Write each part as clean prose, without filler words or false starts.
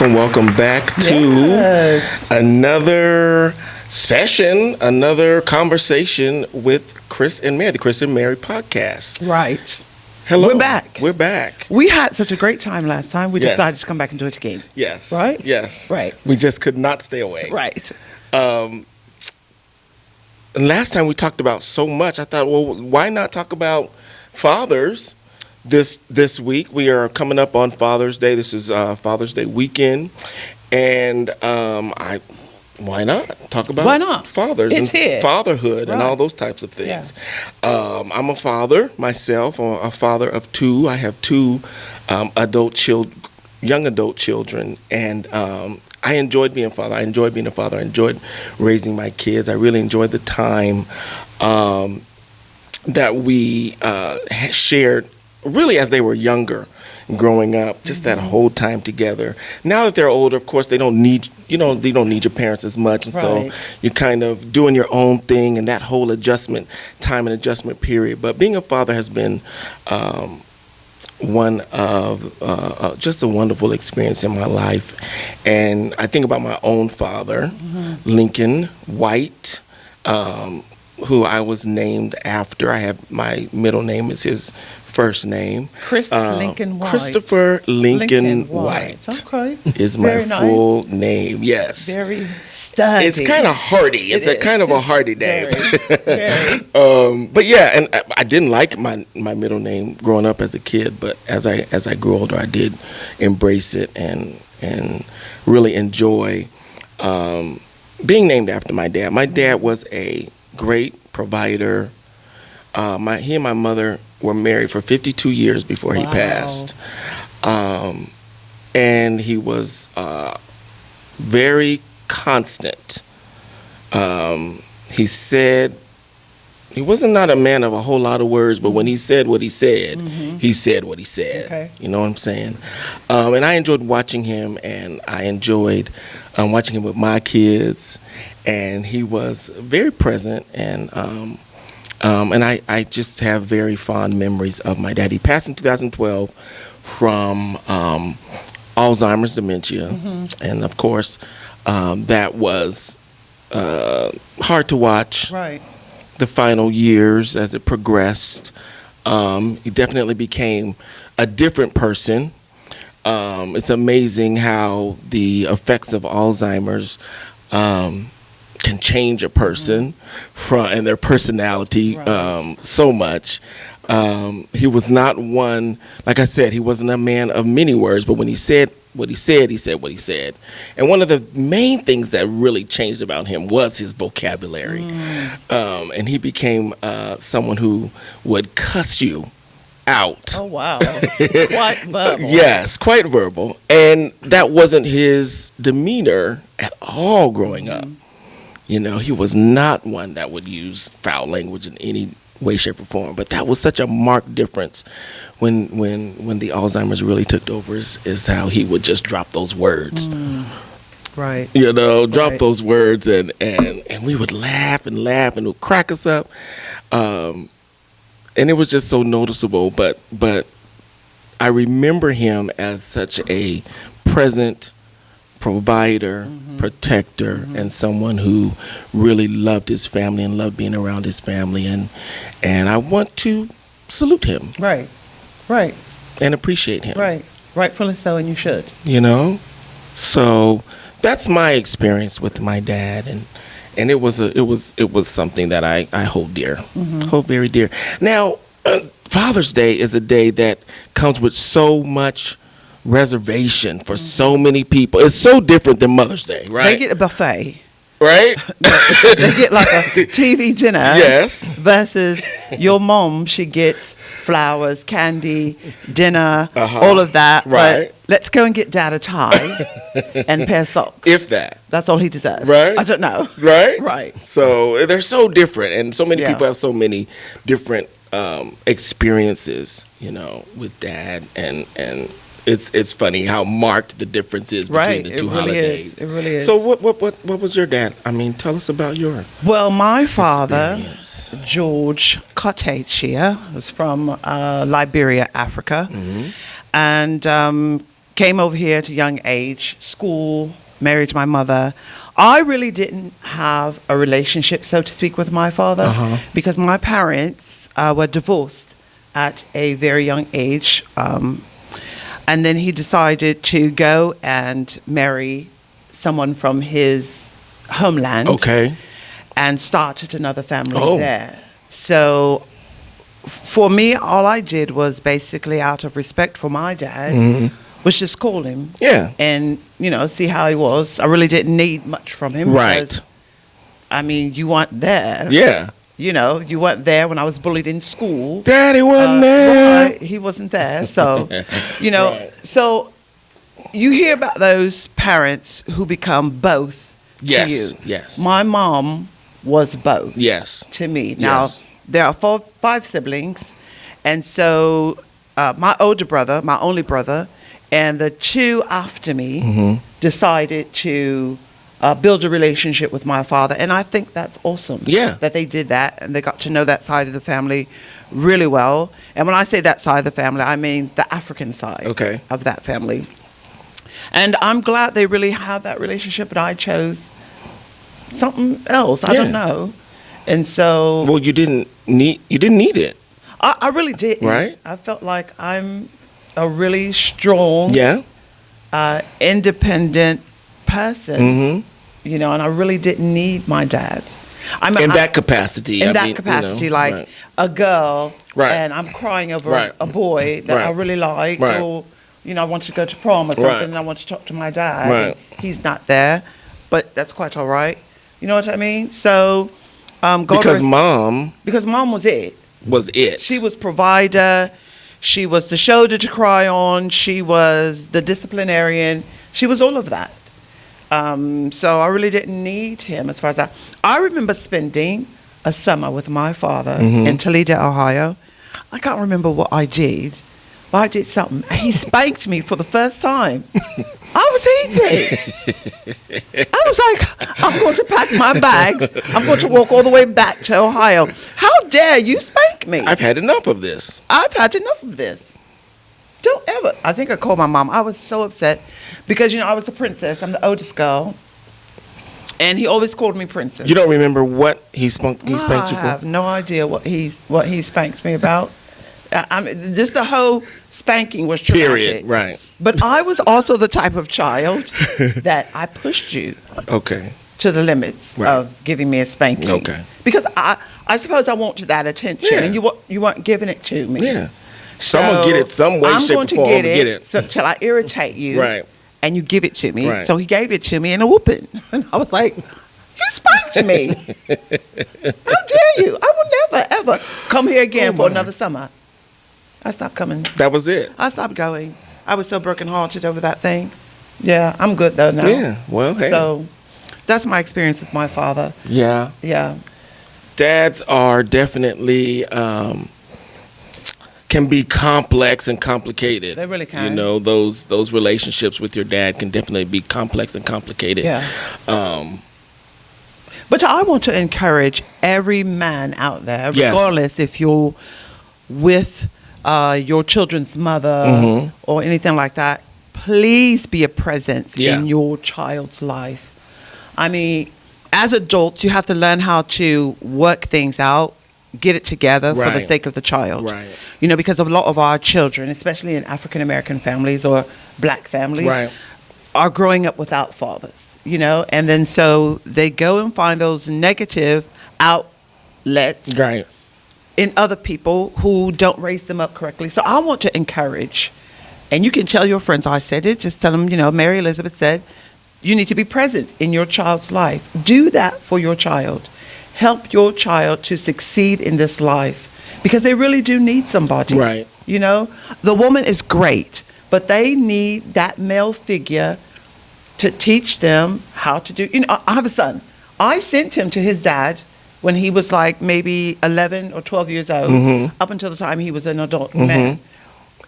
Welcome back to another session, another conversation with Chris and Mary, the Chris and Mary podcast. Right. Hello. We're back. We had such a great time last time. We decided to come back and do it again. Yes. Right? Yes. Right. We just could not stay away. Right. And last time we talked about so much, I thought, well, why not talk about fathers? This week we are coming up on Father's Day. This is Father's Day weekend, and why not talk about fathers and fatherhood and all those types of things. Yeah. I'm a father myself, a father of two. I have two young adult children, and I enjoyed being a father. I enjoyed being a father. I enjoyed raising my kids. I really enjoyed the time that we shared. Really, as they were younger, growing up, just that whole time together. Now that they're older, of course, they don't need your parents as much, and so you're kind of doing your own thing, and that whole adjustment period. But being a father has been one of just a wonderful experience in my life, and I think about my own father, Lincoln White, who I was named after. I have my middle name is his first name. Lincoln White. Christopher Lincoln White. Okay. Is my full name. Yes. Very sturdy. It's kind of hardy. It's a kind of a hardy name. Very. But yeah, and I didn't like my middle name growing up as a kid, but as I grew older, I did embrace it and really enjoy being named after my dad. My dad was a great provider. He and my mother were married for 52 years before he passed. And he was very constant. He said, he wasn't not a man of a whole lot of words, but when he said what he said, he said what he said. Okay. You know what I'm saying? And I enjoyed watching him, and I enjoyed watching him with my kids. And he was very present, and I just have very fond memories of my dad. He passed in 2012 from Alzheimer's dementia, and of course, that was hard to watch. Right. The final years as it progressed, he definitely became a different person. It's amazing how the effects of Alzheimer's can change a person and their personality so much. He was not one, like I said, he wasn't a man of many words, but when he said what he said, he said what he said. And one of the main things that really changed about him was his vocabulary. And he became someone who would cuss you out. Oh, wow. Quite verbal. Yes, quite verbal. And that wasn't his demeanor at all growing up. You know, he was not one that would use foul language in any way, shape, or form. But that was such a marked difference when the Alzheimer's really took over is how he would just drop those words. Right. You know, drop those words and we would laugh and it would crack us up. And it was just so noticeable. But I remember him as such a present provider, protector, and someone who really loved his family and loved being around his family, and I want to salute him. Right. And appreciate him. Right. Rightfully so, and you should. You know? So that's my experience with my dad, and it was something that I hold dear. Hold very dear. Now, Father's Day is a day that comes with so much reservation for so many people. It's so different than Mother's Day, right? They get a buffet. Right? They get like a TV dinner. Yes. Versus your mom, she gets flowers, candy, dinner, all of that. Right. But let's go and get Dad a tie and a pair of socks. If that. That's all he deserves. Right. I don't know. Right? Right. So they're so different, and so many Yeah. people have so many different experiences, with Dad, and it's funny how marked the difference is between Right. the two It really holidays. is. It really is. So what was your dad? I mean, tell us about your Well, my father, experience. George Kotechia, was from Liberia, Africa, and came over here at a young age, school, married my mother. I really didn't have a relationship, so to speak, with my father because my parents were divorced at a very young age. And then he decided to go and marry someone from his homeland. Okay. And started another family Oh. there. So for me, all I did was basically out of respect for my dad, was just call him. Yeah. And, see how he was. I really didn't need much from him. Right. Because, I mean, you weren't there. Yeah. You weren't there when I was bullied in school. Daddy wasn't there. Right, he wasn't there. So, Right. so you hear about those parents who become both Yes, to you. yes. My mom was both Yes. to me. Now, Yes. there are five siblings. And so my older brother, my only brother, and the two after me decided to build a relationship with my father. And I think that's awesome. Yeah. That they did that and they got to know that side of the family really well. And when I say that side of the family, I mean the African side of that family. And I'm glad they really had that relationship, but I chose something else. I don't know. And so Well, you didn't need it. I really didn't. Right. I felt like I'm a really strong, Yeah. independent person, Mm-hmm. and I really didn't need my dad. In that capacity. Like a girl, Right. and I'm crying over Right. a boy that I Right. really like, Right. or I want to go to prom or something, Right. and I want to talk to my dad. Right. And he's not there, but that's quite all right. You know what I mean? So, God Because because mom was it. was it. She was provider. She was the shoulder to cry on. She was the disciplinarian. She was all of that. So I really didn't need him as far as that. I remember spending a summer with my father in Toledo, Ohio. I can't remember what I did, but I did something. He spanked me for the first time. I was heated. I was like, I'm going to pack my bags. I'm going to walk all the way back to Ohio. How dare you spank me? I've had enough of this. I've had enough of this. Don't ever. I think I called my mom. I was so upset because, I was the princess. I'm the oldest girl. And he always called me princess. You don't remember what he spanked you I for? have no idea what he spanked me about. Just the whole spanking was traumatic. Period. Right. But I was also the type of child that I pushed you Okay. to the limits Right. of giving me a spanking. Okay. Because I suppose I wanted that attention, Yeah. and you weren't giving it to me. Yeah. Someone get it some way, shape, or form. I'm going to get it. So till I irritate you, Right. and you give it to me. Right. So he gave it to me in a whooping, and I was like, "You spanked me! How dare you! I will never ever come here again for another summer." I stopped coming. That was it. I stopped going. I was so brokenhearted over that thing. Yeah, I'm good though now. Yeah. Well, hey. So that's my experience with my father. Yeah. Yeah. Dads are definitely can be complex and complicated. They really can. Those relationships with your dad can definitely be complex and complicated. Yeah. But I want to encourage every man out there, Yes. regardless if you're with your children's mother Mhm. or anything like that, please be a presence Yeah. in your child's life. I mean, as adults, you have to learn how to work things out, get it together for the Right. sake of the child. Right. Because a lot of our children, especially in African American families or black families, Right. are growing up without fathers, and then so they go and find those negative outlets Right. in other people who don't raise them up correctly. So I want to encourage, and you can tell your friends I said it, just tell them, Mary Elizabeth said, you need to be present in your child's life. Do that for your child. Help your child to succeed in this life because they really do need somebody. Right. You know, the woman is great, but they need that male figure to teach them how to do. You know, I have a son. I sent him to his dad when he was like maybe 11 or 12 years old, up until the time he was an adult man.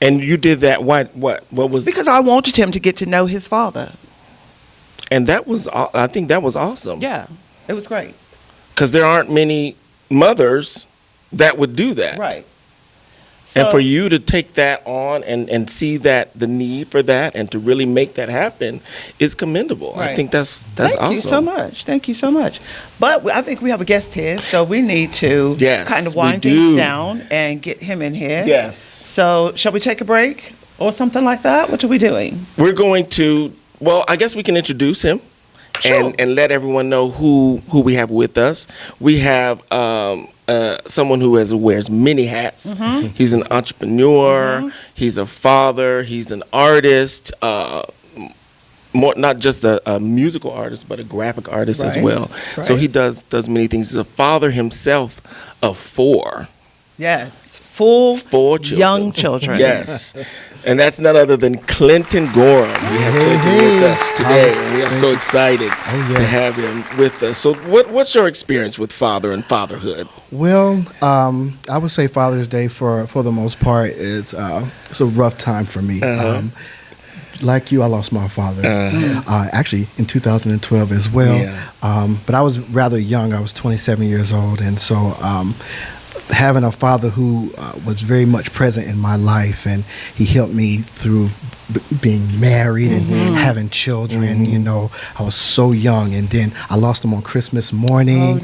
And you did that. What was? Because I wanted him to get to know his father. And that was, I think that was awesome. Yeah, it was great. Because there aren't many mothers that would do that. Right. And for you to take that on and see that the need for that and to really make that happen is commendable. Right. I think that's awesome. Thank you so much. Thank you so much. But I think we have a guest here, so we need to kind of wind things down and get him in here. Yes. So shall we take a break or something like that? What are we doing? We're going to, well, I guess we can introduce him. Sure. And let everyone know who we have with us. We have someone who wears many hats. He's an entrepreneur. He's a father. He's an artist. Not just a musical artist, but a graphic artist as well. Right. So he does many things. He's a father himself of 4. Yes. 4 children. Young children. Yes. And that's none other than Clinton Gorham. We have Clinton with us today, and we are so excited to have him with us. So what's your experience with father and fatherhood? Well, I would say Father's Day for the most part is it's a rough time for me. Like you, I lost my father actually in 2012 as well. Yeah. But I was rather young. I was 27 years old, and so having a father who was very much present in my life, and he helped me through being married and having children. You know, I was so young, and then I lost him on Christmas morning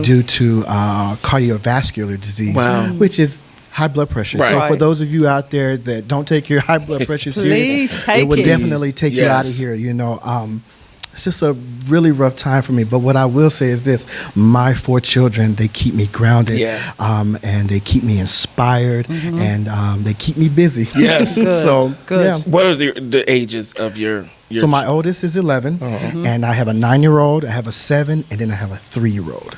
due to cardiovascular disease, which is high blood pressure. Right. So for those of you out there that don't take your high blood pressure serious, it would definitely take you out of here. You know, it's just a really rough time for me. But what I will say is this: my 4 children, they keep me grounded, and they keep me inspired, and they keep me busy. Yes. Good. So good. Yeah. What are the ages of your So my oldest is 11, and I have a 9-year-old, I have a 7, and then I have a 3-year-old.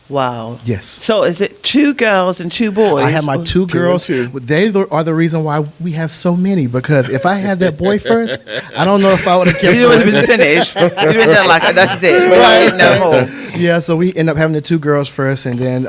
Wow. Yes. So is it 2 girls and 2 boys? I have my 2 girls. They are the reason why we have so many, because if I had that boy first, I don't know if I would have kept You would have been finished. You would have done like, that's it. Right. No more. Yeah, so we end up having the 2 girls first, and then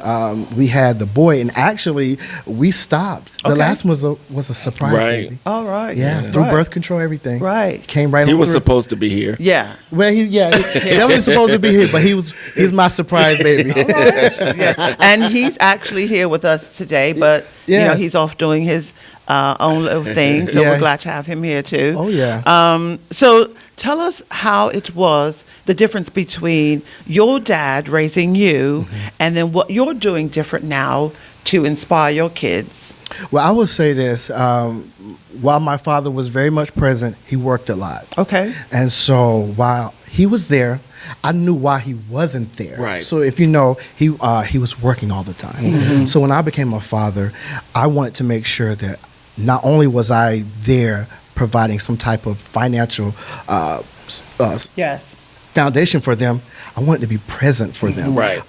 we had the boy, and actually we stopped. The last one was a surprise baby. All right. Yeah, through birth control, everything. Right. Came right. He was through. supposed to be here. Yeah. Well, he wasn't supposed to be here, but he's my surprise baby. All right. Yeah. And he's actually here with us today, but you know, he's off doing his own little thing, so we're glad to have him here too. Oh yeah. So tell us how it was, the difference between your dad raising you and then what you're doing different now to inspire your kids. Well, I would say this. While my father was very much present, he worked a lot. Okay. And so while he was there, I knew why he wasn't there. Right. So if you know, he was working all the time. So when I became a father, I wanted to make sure that not only was I there providing some type of financial foundation for them, I wanted to be present for them. Right.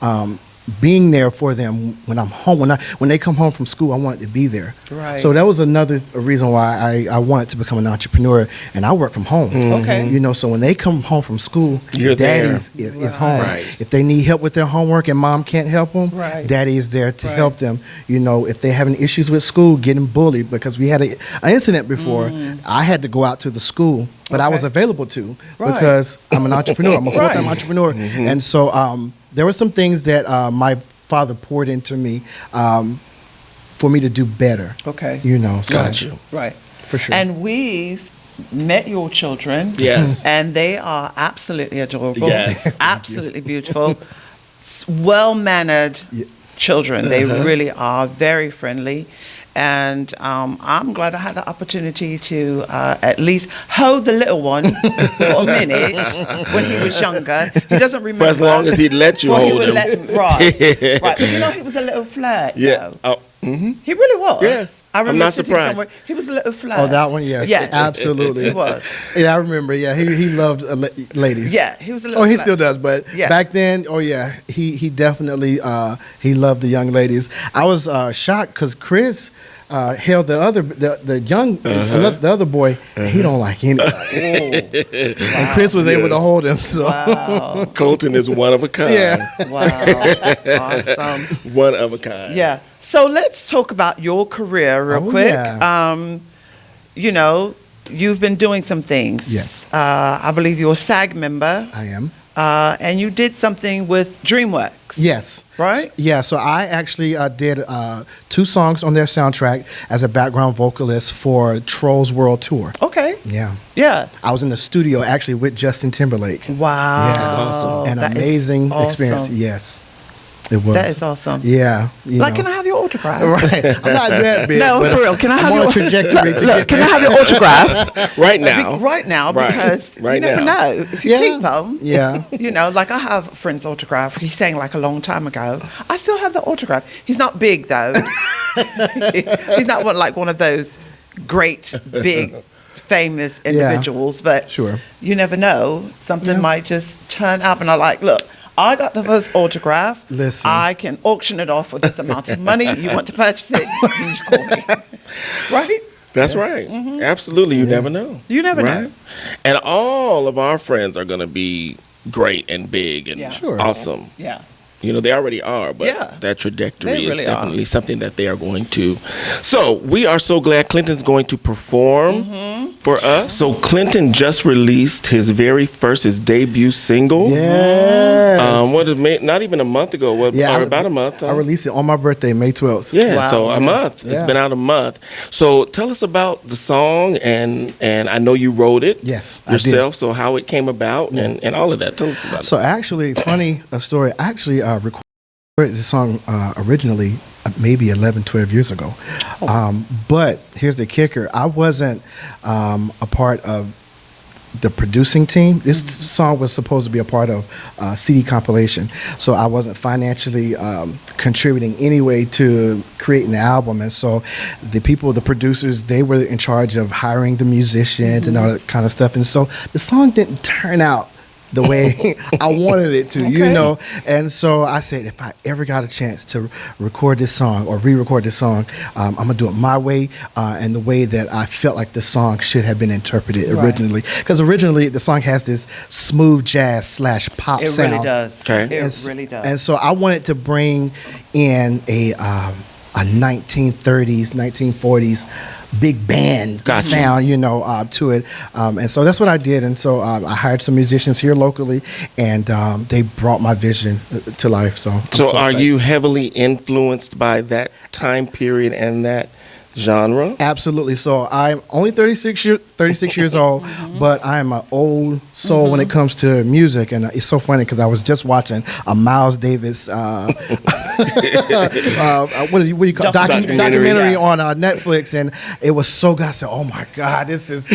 Being there for them when I'm home, when they come home from school, I wanted to be there. Right. So that was another reason why I wanted to become an entrepreneur, and I work from home. Okay. You know, so when they come home from school, You're daddy there. is home. Right. If they need help with their homework and mom can't help them, Right. daddy is there to help them. You know, if they're having issues with school, getting bullied, because we had an incident before, I had to go out to the school, but I was available to because I'm an entrepreneur. I'm a full-time entrepreneur. And so there were some things that my father poured into me for me to do better. Okay. You know. So, Got you. Right. For sure. And we've met your children. Yes. And they are absolutely adorable. Yes. Absolutely beautiful. Well-mannered children. They really are very friendly. And I'm glad I had the opportunity to at least hold the little one for a minute when he was younger. He doesn't remember. For as long as he'd let you hold him. Right. Right. But you know, he was a little flirt. Yeah. Though. He really was. Yeah. I remember I'm not sitting surprised. somewhere. He was a little flat. Oh, that one, yes, Yes. absolutely. He was. Yeah, I remember. Yeah, he loved ladies. Yeah, he was a little Oh, he flat. still does, but Yeah. back then, oh yeah, he definitely he loved the young ladies. I was shocked because Chris held the other boy. He don't like anybody, and Chris was able to hold him. So Wow. Colton is one of a kind. yeah, Wow. Awesome. One of a kind. Yeah. So let's talk about your career real Oh, quick. yeah. You know, you've been doing some things. Yes. I believe you're a SAG member. I am. And you did something with DreamWorks. Yes. Right? Yeah, so I actually did 2 songs on their soundtrack as a background vocalist for Trolls World Tour. Okay. Yeah. Yeah. I was in the studio actually with Justin Timberlake. Wow. Yeah. That's awesome. An That is amazing experience. awesome. Yes. It was. That is awesome. Yeah. Like, can I have your autograph? Right. I'm not that big. No, but for real. Can I have I'm on your a trajectory to Look, get can I there. have your autograph? Right now. Right now, Right. because Right you never now. know if you Yeah. keep them. Yeah. You know, like I have a friend's autograph. He sang like a long time ago. I still have the autograph. He's not big though. He's not one of those great, big, famous individuals. But Sure. you never know. Something Yeah. might just turn up, and I like, look. I got the first autograph. Listen. I can auction it off for this amount of money. You want to purchase it? You just call me. Right? That's right. Absolutely. You never know. You never know. And all of our friends are going to be great and big and Yeah. Sure. awesome. Yeah. You know, they already are, but Yeah. that trajectory They really is definitely are. something that they are going to. So we are so glad Clinton's going to perform for us. So Clinton just released his debut single. Yes. Not even a month ago, or about a month. I released it on my birthday, May 12th. Yeah, Wow. so a month. It's Yeah. been out a month. So tell us about the song, and I know you wrote it Yes, I did. yourself, so how it came about and all of that. Tell us about So actually, funny story. I actually recorded the song originally maybe 11, 12 years ago. But here's the kicker. I wasn't a part of the producing team. This song was supposed to be a part of CD compilation. So I wasn't financially contributing anyway to creating the album. And so the producers, they were in charge of hiring the musicians and all that kind of stuff. And so the song didn't turn out the way I wanted it to, you Okay. know. And so I said, if I ever got a chance to record this song or re-record this song, I'm going to do it my way and the way that I felt like the song should have been interpreted Right. originally. Because originally the song has this smooth jazz / pop It sound. really does. Okay. It really does. And so I wanted to bring in a 1930s, 1940s big band Gotcha. sound, you know, to it. And so that's what I did. And so I hired some musicians here locally, and they brought my vision to life. So, I'm So are excited. you heavily influenced by that time period and that genre? Absolutely. So I'm only 36 years old, but I'm an old soul when it comes to music. And it's so funny because I was just watching a Miles Davis, what do you call it? Documentary. Documentary Yeah. on Netflix. And it was so good. I said, oh my God, this is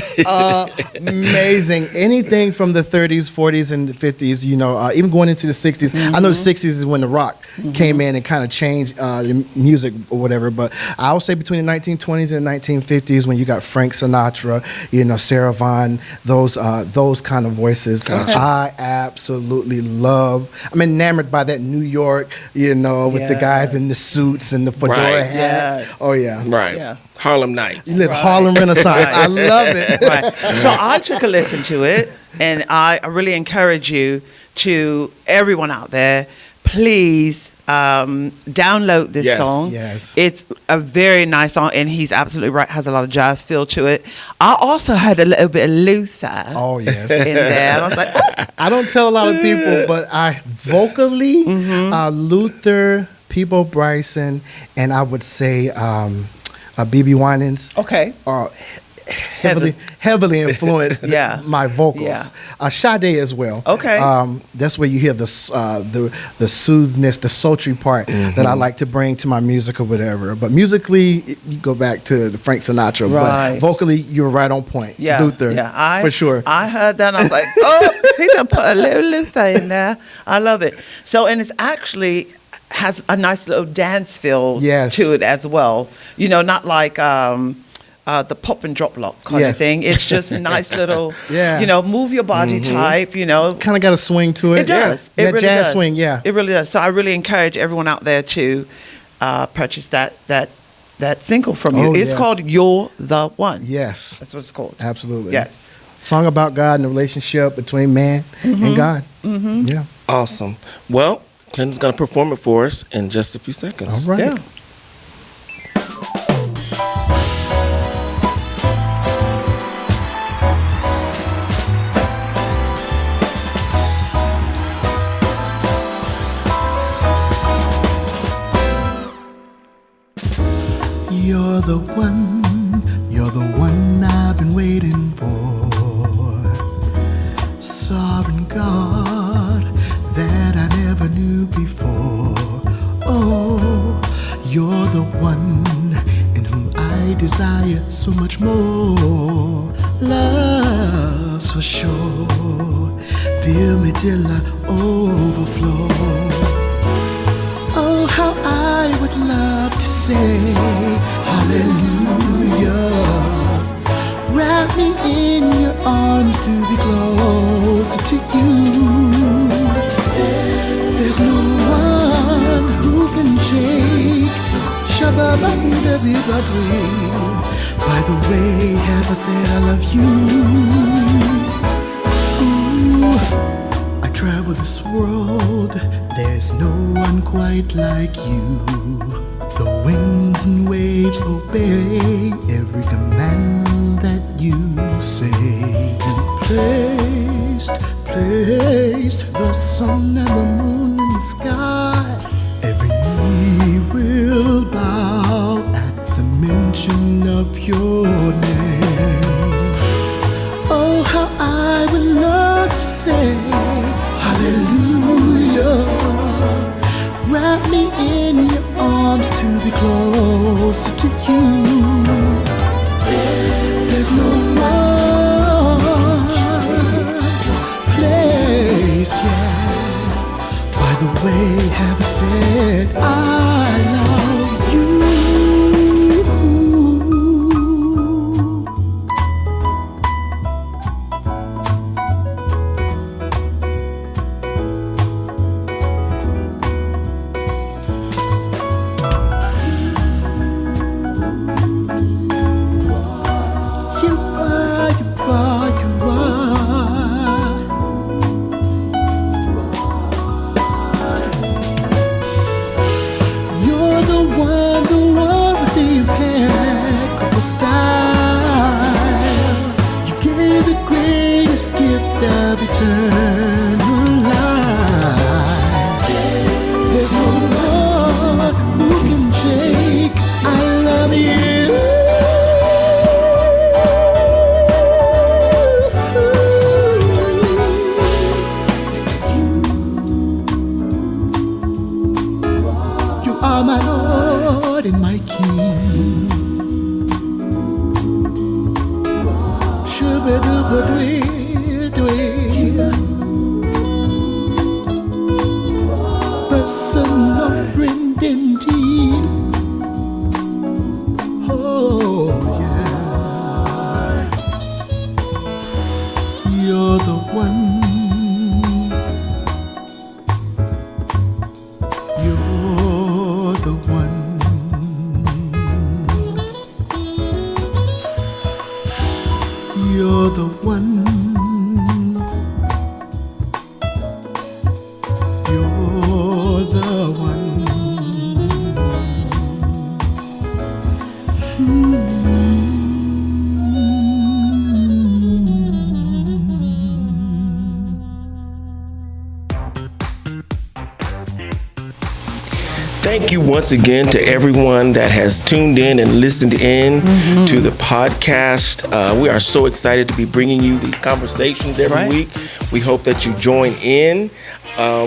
amazing. Anything from the 30s, 40s, and the 50s, you know, even going into the 60s. I know the 60s is when the rock came in and kind of changed the music or whatever. But I would say between the 1920s and the 1950s, when you got Frank Sinatra, you know, Sarah Vaughan, those kind of voices. Gotcha. I absolutely love. I'm enamored by that New York, you know, with the Yeah. guys in the suits and the fedora Right. hats. Yes. Oh yeah. Right. Yeah. Harlem Nights. Listen, Right. Harlem Renaissance. I love it. Right. So I took a listen to it, and I really encourage you to everyone out there, please download this Yes. song. Yes. It's a very nice song, and he's absolutely right. Has a lot of jazz feel to it. I also heard a little bit of Luther Oh yes. in there, and I was like, oh, I don't tell a lot of people, but I vocally, Luther, Peabo Bryson, and I would say BB Winans okay. are heavily influenced Yeah. my vocals. Yeah. Sade as well. Okay. That's where you hear the soothness, the sultry part that I like to bring to my music or whatever. But musically, you go back to the Frank Sinatra. Right. But vocally, you're right on point. Yeah, Luther, yeah, for sure. I heard that and I was like, oh, he done put a little Luther in there. I love it. So, and it's actually has a nice little dance feel Yes. to it as well. You know, not like the pop and drop lock kind of Yes. thing. It's just a nice little, Yeah. you know, move your body type, you know. Kind of got a swing to it. It does. Yeah. It really jazz does. swing, yeah. It really does. So I really encourage everyone out there to purchase that single from you. Oh, It's yes. called Youre the One. Yes. That's what it's called. Absolutely. Yes. Song about God and the relationship between man and God. Yeah. Awesome. Well, Clinton's going to perform it for us in just a few seconds. All right. Yeah. You're the one I've been waiting for. Sovereign God that I never knew before. Oh, you're the one in whom I desire so much more. Love so sure, fill me till I overflow. Oh, how I would love to say hallelujah. Wrap me in your arms to be closer to you. There's no one who can shake by the way have I said I love you. Ooh, I travel this world, there's no one quite like you. The winds and waves obey every command that you say. And placed the sun and the moon in the sky. Every knee will bow at the mention of your name. Oh, how I would love to say hallelujah. Wrap me in your arms to be closer to you. There's no one place, yeah. By the way, have I said I love you. Personal friend indeed. Oh yeah, you're the one. You're the one. You're the one. Thank you once again to everyone that has tuned in and listened in to the podcast. We are so excited to be bringing you these conversations every week. We hope that you join in.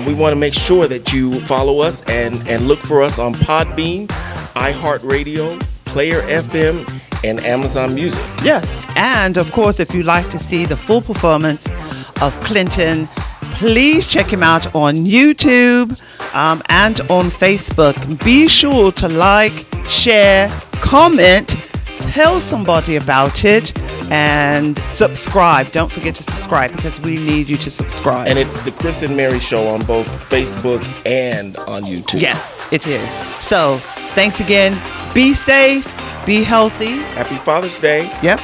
We want to make sure that you follow us and look for us on Podbean, iHeartRadio, Player FM, and Amazon Music. Yes, and of course, if you'd like to see the full performance of Clinton please check him out on YouTube and on Facebook. Be sure to like, share, comment, tell somebody about it, and subscribe. Don't forget to subscribe because we need you to subscribe. And it's the Chris and Mary Show on both Facebook and on YouTube. Yes, it is. So, thanks again. Be safe. Be healthy. Happy Father's Day. Yep.